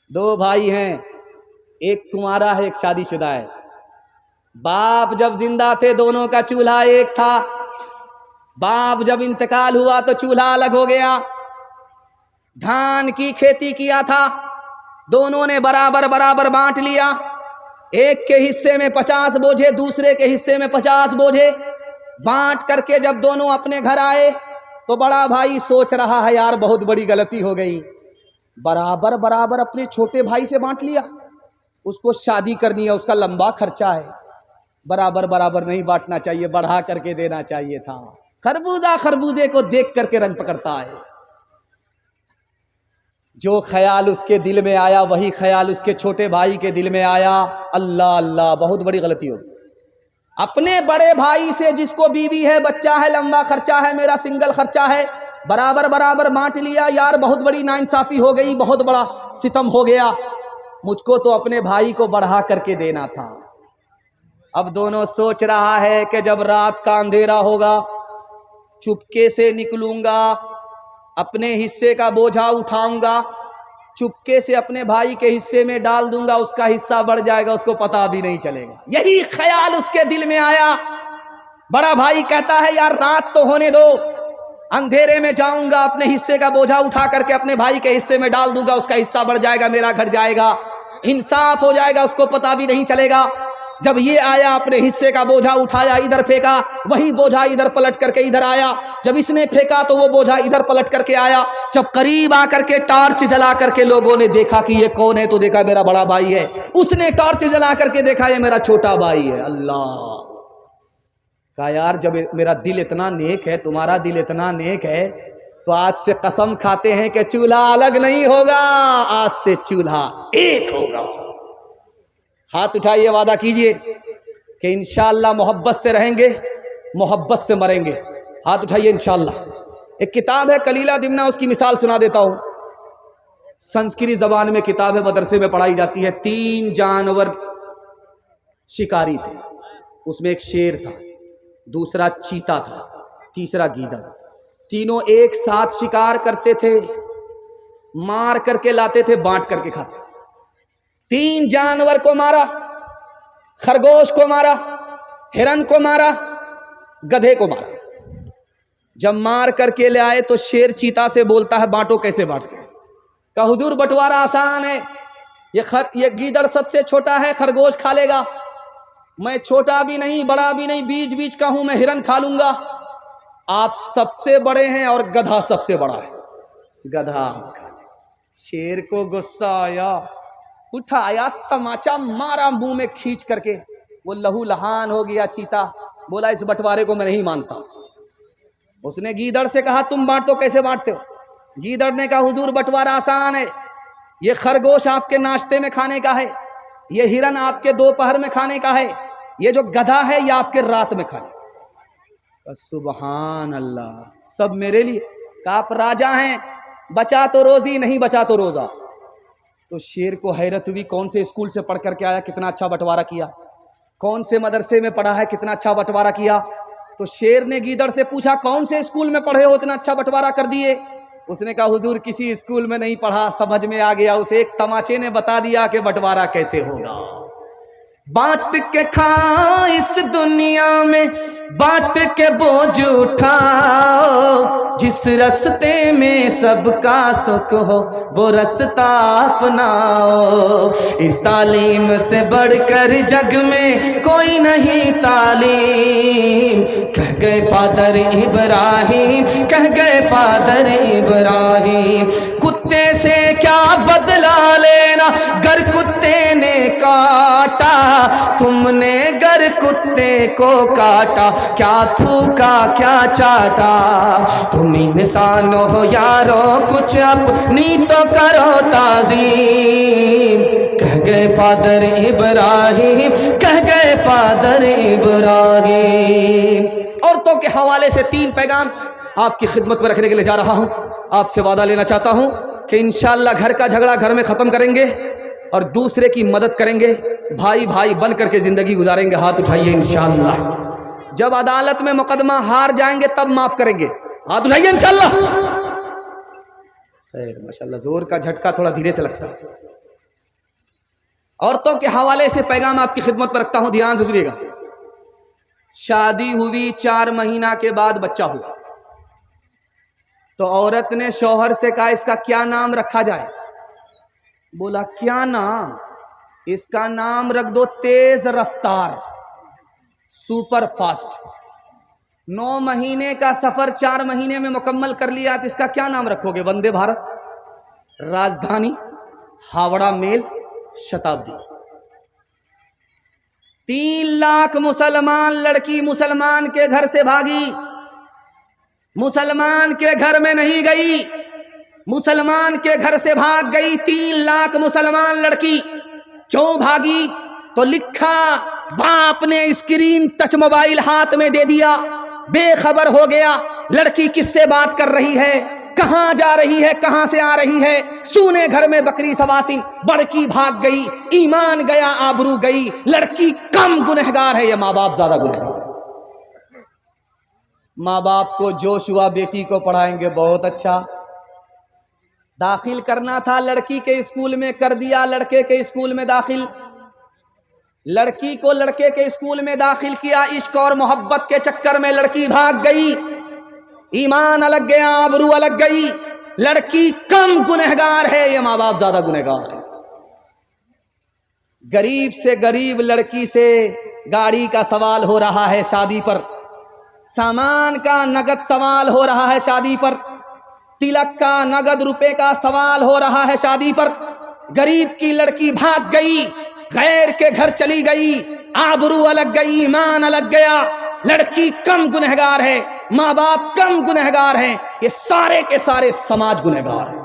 دو بھائی ہیں، ایک کنوارا ہے ایک شادی شدہ ہے۔ باپ جب زندہ تھے دونوں کا چولہا ایک تھا، باپ جب انتقال ہوا تو چولہا الگ ہو گیا۔ دھان کی کھیتی کیا تھا، دونوں نے برابر برابر بانٹ لیا۔ ایک کے حصے میں 50 بوجھے، دوسرے کے حصے میں 50 بوجھے بانٹ کر کے جب دونوں اپنے گھر آئے تو بڑا بھائی سوچ رہا ہے یار بہت بڑی غلطی ہو گئی، برابر برابر اپنے چھوٹے بھائی سے بانٹ لیا، اس کو شادی کرنی ہے، اس کا لمبا خرچہ ہے، برابر برابر نہیں بانٹنا چاہیے، بڑھا کر کے دینا چاہیے تھا۔ خربوزہ خربوزے کو دیکھ کر کے رنگ پکڑتا ہے۔ جو خیال اس کے دل میں آیا وہی خیال اس کے چھوٹے بھائی کے دل میں آیا۔ اللہ اللہ، بہت بڑی غلطی ہوگی۔ اپنے بڑے بھائی سے جس کو بیوی ہے، بچہ ہے، لمبا خرچہ ہے، میرا سنگل خرچہ ہے، برابر برابر بانٹ لیا، یار بہت بڑی ناانصافی ہو گئی، بہت بڑا ستم ہو گیا، مجھ کو تو اپنے بھائی کو بڑھا کر کے دینا تھا۔ اب دونوں سوچ رہا ہے کہ جب رات کا اندھیرا ہوگا چپکے سے نکلوں گا، اپنے حصے کا بوجھا اٹھاؤں گا، چپکے سے اپنے بھائی کے حصے میں ڈال دوں گا، اس کا حصہ بڑھ جائے گا، اس کو پتہ بھی نہیں چلے گا۔ یہی خیال اس کے دل میں آیا۔ بڑا بھائی کہتا ہے یار رات تو ہونے دو، اندھیرے میں جاؤں گا، اپنے حصے کا بوجھا اٹھا کر کے اپنے بھائی کے حصے میں ڈال دوں گا، اس کا حصہ بڑھ جائے گا، میرا گھٹ جائے گا، انصاف ہو جائے گا، اس کو پتہ بھی نہیں چلے گا۔ جب یہ آیا اپنے حصے کا بوجھا اٹھایا، ادھر پھینکا، وہی بوجھا ادھر پلٹ کر کے ادھر آیا، جب اس نے پھینکا تو وہ بوجھا ادھر پلٹ کر کے آیا۔ جب قریب آ کر کے ٹارچ جلا کر کے لوگوں نے دیکھا کہ یہ کون ہے تو دیکھا میرا بڑا بھائی ہے، اس نے ٹارچ جلا کر کے دیکھا یہ میرا چھوٹا بھائی ہے۔ اللہ کہا یار جب میرا دل اتنا نیک ہے، تمہارا دل اتنا نیک ہے، تو آج سے قسم کھاتے ہیں کہ چولہا الگ نہیں ہوگا، آج سے چولہا ایک ہوگا۔ ہاتھ اٹھائیے، وعدہ کیجئے کہ انشاءاللہ محبت سے رہیں گے، محبت سے مریں گے۔ ہاتھ اٹھائیے انشاءاللہ۔ ایک کتاب ہے کلیلہ دمنہ، اس کی مثال سنا دیتا ہوں۔ سنسکرت زبان میں کتاب ہے، مدرسے میں پڑھائی جاتی ہے۔ 3 جانور شکاری تھے، اس میں ایک شیر تھا، دوسرا چیتا تھا، تیسرا گیدڑ۔ تینوں ایک ساتھ شکار کرتے تھے، مار کر کے لاتے تھے، بانٹ کر کے کھاتے تھے۔ 3 جانور کو مارا، خرگوش کو مارا، ہرن کو مارا، گدھے کو مارا۔ جب مار کر کے لے آئے تو شیر چیتا سے بولتا ہے بانٹو، کیسے بانٹتے ہیں؟ کہا حضور بٹوارا آسان ہے، یہ گیدڑ سب سے چھوٹا ہے، خرگوش کھا لے گا، میں چھوٹا بھی نہیں بڑا بھی نہیں، بیچ بیچ کا ہوں، میں ہرن کھا لوں گا۔ آپ سب سے بڑے ہیں اور گدھا سب سے بڑا ہے، گدھا آپ کھا لیں۔ شیر کو غصہ آیا، اٹھایا تماچا مارا منہ میں کھینچ کر کے، وہ لہو لہان ہو گیا چیتا، بولا اس بٹوارے کو میں نہیں مانتا۔ اس نے گیدڑ سے کہا تم بانٹ تو کیسے بانٹتے ہو؟ گیدڑ نے کہا حضور بٹوارا آسان ہے، یہ خرگوش آپ کے ناشتے میں کھانے کا ہے، یہ ہرن آپ کے دوپہر میں کھانے کا ہے، یہ جو گدھا ہے یہ آپ کے رات میں کھانے کا۔ سبحان اللہ، سب میرے لیے۔ کہ آپ راجا ہیں، بچا تو روزی، نہیں بچا تو روزہ۔ تو شیر کو حیرت ہوئی، کون سے اسکول سے پڑھ کر کے آیا، کتنا اچھا بٹوارہ کیا، کون سے مدرسے میں پڑھا ہے، کتنا اچھا بٹوارہ کیا۔ تو شیر نے گیدڑ سے پوچھا کون سے اسکول میں پڑھے ہو، اتنا اچھا بٹوارہ کر دیے؟ اس نے کہا حضور کسی اسکول میں نہیں پڑھا، سمجھ میں آ گیا، اسے ایک تماچے نے بتا دیا کہ بٹوارہ کیسے ہوگا۔ بانٹ کے کھا اس دنیا میں، بانٹ کے بوجھ اٹھاؤ، جس رستے میں سب کا سکھ ہو وہ رستہ اپناؤ۔ اس تعلیم سے بڑھ کر جگ میں کوئی نہیں تعلیم، کہہ گئے فادر ابراہیم، کہہ گئے فادر ابراہیم۔ کتے سے کیا بدلا لینا گر کتے نے کاٹا، تم نے گر کتے کو کاٹا، کیا تھوکا کیا چاٹا۔ تم انسان ہو یارو کچھ اپنی تو کرو تعظیم، کہہ گئے فادر ابراہیم، کہہ گئے فادر ابراہیم۔ عورتوں کے حوالے سے 3 پیغام آپ کی خدمت میں رکھنے کے لیے جا رہا ہوں۔ آپ سے وعدہ لینا چاہتا ہوں کہ انشاءاللہ گھر کا جھگڑا گھر میں ختم کریں گے اور دوسرے کی مدد کریں گے، بھائی بھائی بن کر کے زندگی گزاریں گے۔ ہاتھ اٹھائیے انشاءاللہ۔ جب عدالت میں مقدمہ ہار جائیں گے تب معاف کریں گے، ہاتھ اٹھائیے انشاءاللہ۔ خیر ماشاءاللہ، زور کا جھٹکا تھوڑا دھیرے سے لگتا ہے۔ عورتوں کے حوالے سے پیغام آپ کی خدمت پر رکھتا ہوں، دھیان سے سنیے گا۔ شادی ہوئی 4 مہینہ کے بعد بچہ ہوا تو عورت نے شوہر سے کہا اس کا کیا نام رکھا جائے؟ بولا کیا نام؟ اس کا نام رکھ دو تیز رفتار، سپر فاسٹ۔ 9 مہینے کا سفر 4 مہینے میں مکمل کر لیا تو اس کا کیا نام رکھو گے؟ وندے بھارت، راجدھانی، ہاوڑا میل، شتابدی۔ 3 لاکھ مسلمان لڑکی مسلمان کے گھر سے بھاگی، مسلمان کے گھر میں نہیں گئی، مسلمان کے گھر سے بھاگ گئی 3 لاکھ مسلمان لڑکی۔ کیوں بھاگی؟ تو لکھا باپ نے اسکرین ٹچ موبائل ہاتھ میں دے دیا، بے خبر ہو گیا لڑکی کس سے بات کر رہی ہے، کہاں جا رہی ہے، کہاں سے آ رہی ہے۔ سونے گھر میں بکری سواسن، بڑکی بھاگ گئی، ایمان گیا، آبرو گئی۔ لڑکی کم گنہگار ہے یا ماں باپ زیادہ گنہگار؟ ماں باپ کو جوش ہوا بیٹی کو پڑھائیں گے، بہت اچھا، داخل کرنا تھا لڑکی کے اسکول میں، کر دیا لڑکے کے اسکول میں داخل۔ لڑکی کو لڑکے کے اسکول میں داخل کیا، عشق اور محبت کے چکر میں لڑکی بھاگ گئی، ایمان الگ گیا، آبرو الگ گئی۔ لڑکی کم گنہگار ہے یا ماں باپ زیادہ گنہگار ہے؟ غریب سے غریب لڑکی سے گاڑی کا سوال ہو رہا ہے شادی پر، سامان کا نگد سوال ہو رہا ہے شادی پر، تلک کا نگد روپے کا سوال ہو رہا ہے شادی پر۔ غریب کی لڑکی بھاگ گئی، غیر کے گھر چلی گئی، آبرو الگ گئی، ایمان الگ گیا۔ لڑکی کم گنہگار ہے، ماں باپ کم گنہگار ہیں، یہ سارے کے سارے سماج گنہگار ہے۔